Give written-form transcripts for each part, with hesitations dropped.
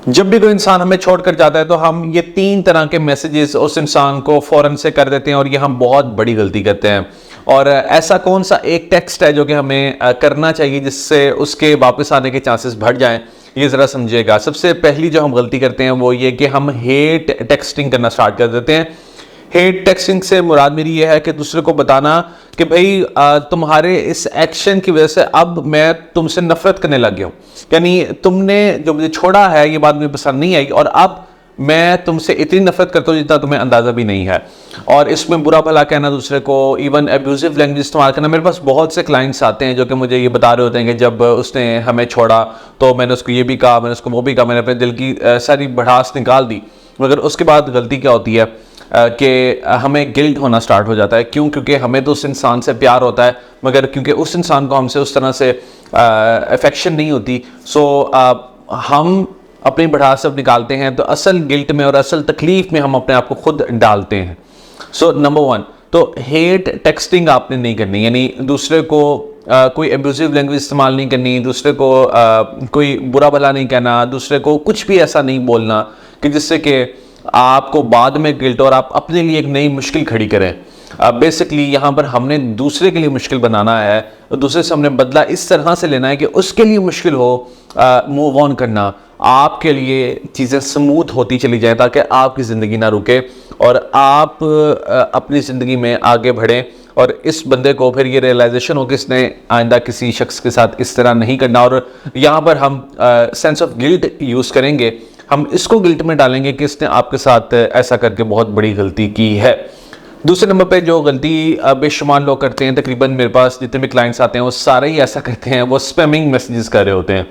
जब भी कोई इंसान हमें छोड़कर जाता है तो हम ये 3 तरह के मैसेजेस उस इंसान को फौरन से कर देते हैं और ये हम बहुत बड़ी गलती करते हैं। और ऐसा कौन सा एक टेक्स्ट है जो कि हमें करना चाहिए जिससे उसके वापस आने के चांसेस बढ़ जाएं, ये ज़रा समझिएगा। सबसे पहली जो हम गलती करते हैं वो ये कि हम हेट टेक्सटिंग करना स्टार्ट कर देते हैं। हेट टेक्सटिंग से मुराद मेरी ये है कि दूसरे को बताना कि भाई तुम्हारे इस एक्शन की वजह से अब मैं तुमसे नफरत करने लग गया हूँ, यानी तुमने जो मुझे छोड़ा है ये बात मुझे पसंद नहीं आई और अब मैं तुमसे इतनी नफरत करता हूँ जितना तुम्हें अंदाज़ा भी नहीं है। और इसमें बुरा भला कहना दूसरे को, इवन एब्यूजिव लैंग्वेज इस्तेमाल करना। मेरे पास बहुत से क्लाइंट्स आते हैं जो कि मुझे ये बता रहे होते हैं कि जब उसने हमें छोड़ा तो मैंने उसको ये भी कहा, मैंने उसको वो भी कहा, मैंने अपने दिल की सारी भड़ास निकाल दी। मगर उसके बाद गलती क्या होती है कि हमें गिल्ट होना स्टार्ट हो जाता है। क्यों? क्योंकि हमें तो उस इंसान से प्यार होता है, मगर क्योंकि उस इंसान को हमसे उस तरह से अफेक्शन नहीं होती, सो हम अपनी भड़ास अब निकालते हैं तो असल गिल्ट में और असल तकलीफ में हम अपने आप को खुद डालते हैं। सो नंबर 1 तो हेट टेक्सटिंग आपने नहीं करनी, यानी दूसरे को कोई एब्यूजिव लैंग्वेज इस्तेमाल नहीं करनी, दूसरे को कोई बुरा भला नहीं कहना, दूसरे को कुछ भी ऐसा नहीं बोलना कि जिससे कि आपको बाद में गिल्ट और आप अपने लिए एक नई मुश्किल खड़ी करें। बेसिकली यहाँ पर हमने दूसरे के लिए मुश्किल बनाना है, दूसरे से हमने बदला इस तरह से लेना है कि उसके लिए मुश्किल हो मूव ऑन करना, आपके लिए चीज़ें स्मूथ होती चली जाए ताकि आपकी ज़िंदगी ना रुके और आप अपनी ज़िंदगी में आगे बढ़ें और इस बंदे को फिर ये रियलाइजेशन हो कि इसने आइंदा किसी शख्स के साथ इस तरह नहीं करना। और यहाँ पर हम सेंस ऑफ गिल्ट यूज़ करेंगे, हम इसको गिल्ट में डालेंगे कि इसने आपके साथ ऐसा करके बहुत बड़ी गलती की है। दूसरे नंबर पे जो गलती बेशुमार लोग करते हैं, तकरीबन मेरे पास जितने भी क्लाइंट्स आते हैं वो सारे ही ऐसा करते हैं, वो स्पैमिंग मैसेजेस कर रहे होते हैं।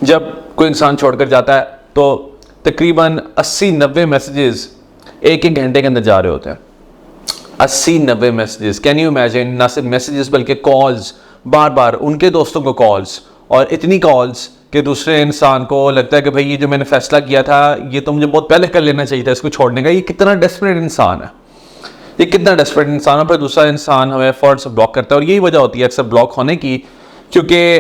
जब कोई इंसान छोड़कर जाता है तो तकरीबन 80-90 मैसेजेस एक घंटे के अंदर जा रहे होते हैं। 80-90 मैसेजेस, कैन यू इमेजिन? ना सिर्फ मैसेजेस बल्कि कॉल्स, बार बार उनके दोस्तों को कॉल्स, और इतनी कॉल्स कि दूसरे इंसान को लगता है कि भाई ये जो मैंने फैसला किया था ये तो मुझे बहुत पहले कर लेना चाहिए था इसको छोड़ने का। ये कितना डेस्परेट इंसान है, ये कितना डेस्परेट इंसान है। पर दूसरा इंसान हमें फौरन से ब्लॉक करता है और यही वजह होती है अक्सर ब्लॉक होने की, क्योंकि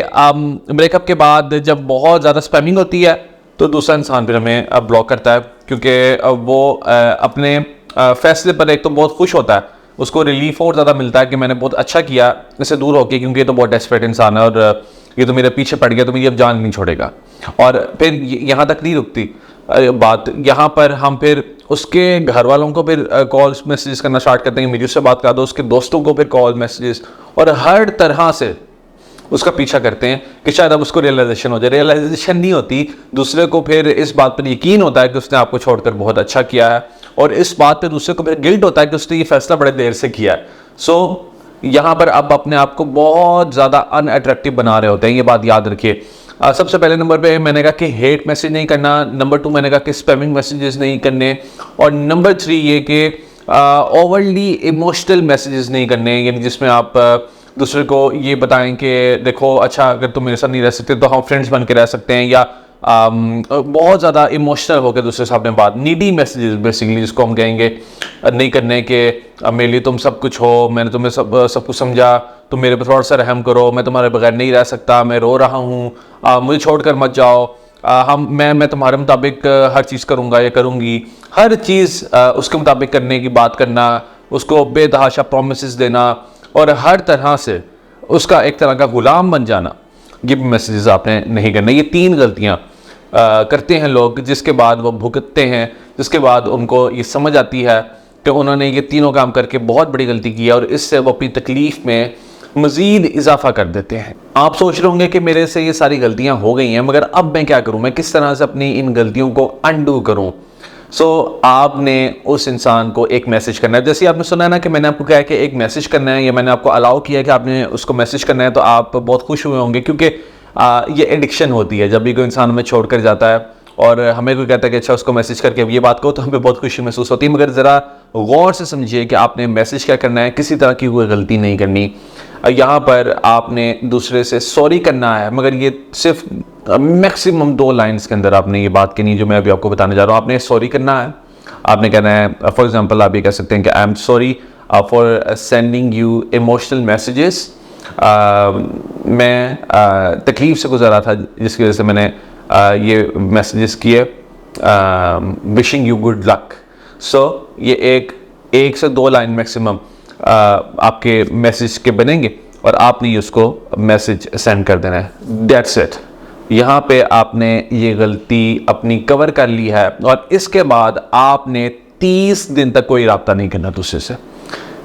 ब्रेकअप के बाद जब बहुत ज़्यादा स्पैमिंग होती है तो दूसरा इंसान फिर हमें ब्लॉक करता है, क्योंकि वो अपने फैसले पर एक तो बहुत खुश होता है, उसको रिलीफ और ज़्यादा मिलता है कि मैंने बहुत अच्छा किया इससे दूर होकर, क्योंकि ये तो बहुत डेस्परेट इंसान है और ये तो मेरे पीछे पड़ गया तो मुझे अब जान नहीं छोड़ेगा। और फिर यहाँ तक नहीं रुकती बात, यहाँ पर हम फिर उसके घर वालों को फिर कॉल्स मैसेजेस करना स्टार्ट करते हैं, मेरी उससे बात करा दो, उसके दोस्तों को फिर कॉल मैसेजेस, और हर तरह से उसका पीछा करते हैं कि शायद अब उसको रियलाइजेशन हो जाए। रियलाइजेशन नहीं होती, दूसरे को फिर इस बात पर यकीन होता है कि उसने आपको छोड़कर बहुत अच्छा किया है और इस बात पे दूसरे को फिर गिल्ट होता है कि उसने ये फैसला बड़े देर से किया है। सो यहाँ पर अब अपने आप को बहुत ज़्यादा अनअट्रैक्टिव बना रहे होते हैं, ये बात याद रखिए। सबसे पहले नंबर पे मैंने कहा कि हेट मैसेज नहीं करना, नंबर 2 मैंने कहा कि स्पैमिंग मैसेजेस नहीं करने, और नंबर 3 ये कि ओवरली इमोशनल मैसेजेस नहीं करने, यानी जिसमें आप दूसरे को ये बताएं कि देखो अच्छा अगर तुम मेरे साथ नहीं रह सकते तो हम फ्रेंड्स बन के रह सकते हैं, या बहुत ज़्यादा इमोशनल होकर दूसरे सामने बात, नीडी मैसेजेस बेसिकली जिसको हम कहेंगे नहीं करने के, मेरे लिए तुम सब कुछ हो, मैंने तुम्हें सब कुछ समझा, तुम मेरे पर थोड़ा सा रहम करो, मैं तुम्हारे बगैर नहीं रह सकता, मैं रो रहा हूँ, मुझे छोड़कर मत जाओ, मैं तुम्हारे मुताबिक हर चीज़ करूँगा या करूँगी, हर चीज़ उसके मुताबिक करने की बात करना, उसको बेतहाशा प्रॉमिसेस देना और हर तरह से उसका एक तरह का गुलाम बन जाना, ये भी मैसेजेस आपने नहीं करना। ये 3 गलतियाँ करते हैं लोग, जिसके बाद वो भुगतते हैं, जिसके बाद उनको ये समझ आती है कि उन्होंने ये तीनों काम करके बहुत बड़ी गलती की है और इससे वो अपनी तकलीफ़ में मज़ीद इजाफा कर देते हैं। आप सोच रहे होंगे कि मेरे से ये सारी गलतियाँ हो गई हैं, मगर अब मैं क्या करूँ, मैं किस तरह से अपनी इन गलतियों को अनडू करूँ। आपने उस इंसान को एक मैसेज करना है। जैसे आपने सुना है ना कि मैंने आपको कहा है कि एक मैसेज करना है, या मैंने आपको अलाउ किया है कि आपने उसको मैसेज करना है, तो आप बहुत खुश हुए होंगे, क्योंकि ये एडिक्शन होती है। जब भी कोई इंसान हमें छोड़कर जाता है और हमें कोई कहता है कि अच्छा उसको मैसेज करके अब ये बात कहो, तो हमें बहुत खुशी महसूस होती है। मगर ज़रा गौर से समझिए कि आपने मैसेज क्या करना है, किसी तरह की कोई गलती नहीं करनी। यहाँ पर आपने दूसरे से सॉरी करना है, मगर ये सिर्फ मैक्सिमम 2 लाइन्स के अंदर आपने ये बात करनी जो मैं अभी आपको बताने जा रहा हूँ। आपने सॉरी करना है, आपने कहना है, फॉर एग्जांपल आप ये कह सकते हैं कि I am sorry for sending you emotional messages, मैं तकलीफ से गुजरा था जिसकी वजह से मैंने ये मैसेजेस किए, विशिंग यू गुड लक। सो ये एक से 2 लाइन मैक्सिमम आपके मैसेज के बनेंगे और आपने ये उसको मैसेज सेंड कर देना है। That's it. यहाँ पे आपने ये गलती अपनी कवर कर ली है और इसके बाद आपने 30 दिन तक कोई रब्ता नहीं करना दूसरे से।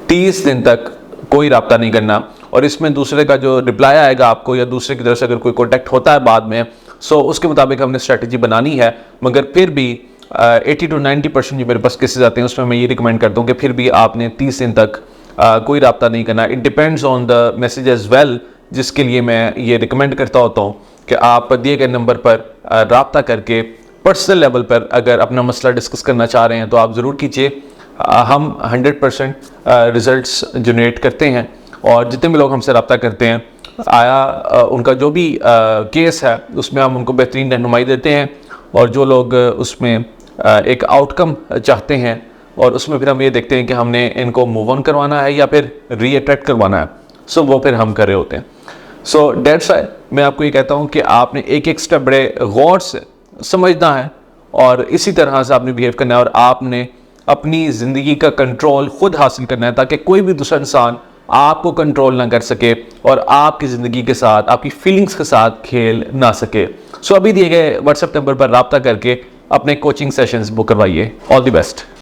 30 दिन तक कोई रब्ता नहीं करना। और इसमें दूसरे का जो रिप्लाई आएगा आपको या दूसरे की तरफ से अगर कोई कॉन्टैक्ट होता है बाद में, सो उसके मुताबिक हमने स्ट्रेटजी बनानी है। मगर फिर भी 80 to 90% जो मेरे पास केसेस आते हैं उसमें मैं ये रिकमेंड करता हूँ कि फिर भी आपने 30 दिन तक कोई रब्ता नहीं करना। It depends on the message as well, जिसके लिए मैं ये रिकमेंड करता होता हूँ कि आप दिए गए नंबर पर रब्ता करके पर्सनल लेवल पर अगर अपना मसला डिस्कस करना चाह रहे हैं तो आप ज़रूर कीजिए। हम 100% रिजल्ट्स जनरेट करते हैं और जितने भी लोग हमसे रब्ता करते हैं उनका जो भी केस है उसमें हम उनको बेहतरीन रहनुमाई देते हैं और जो लोग उसमें एक आउटकम चाहते हैं और उसमें फिर हम ये देखते हैं कि हमने इनको मूव ऑन करवाना है या फिर रीअट्रैक्ट करवाना है, सो वो फिर हम कर रहे होते हैं। सो दैट्स व्हाई मैं आपको ये कहता हूँ कि आपने एक एक स्टेप बड़े गौर से समझना है और इसी तरह से आपने बिहेव करना है और आपने अपनी ज़िंदगी का कंट्रोल खुद हासिल करना है ताकि कोई भी दूसरा इंसान आपको कंट्रोल ना कर सके और आपकी ज़िंदगी के साथ, आपकी फीलिंग्स के साथ खेल ना सके। सो अभी दिए गए व्हाट्सएप नंबर पर रब्ता करके अपने कोचिंग सेशंस बुक करवाइए। All the best.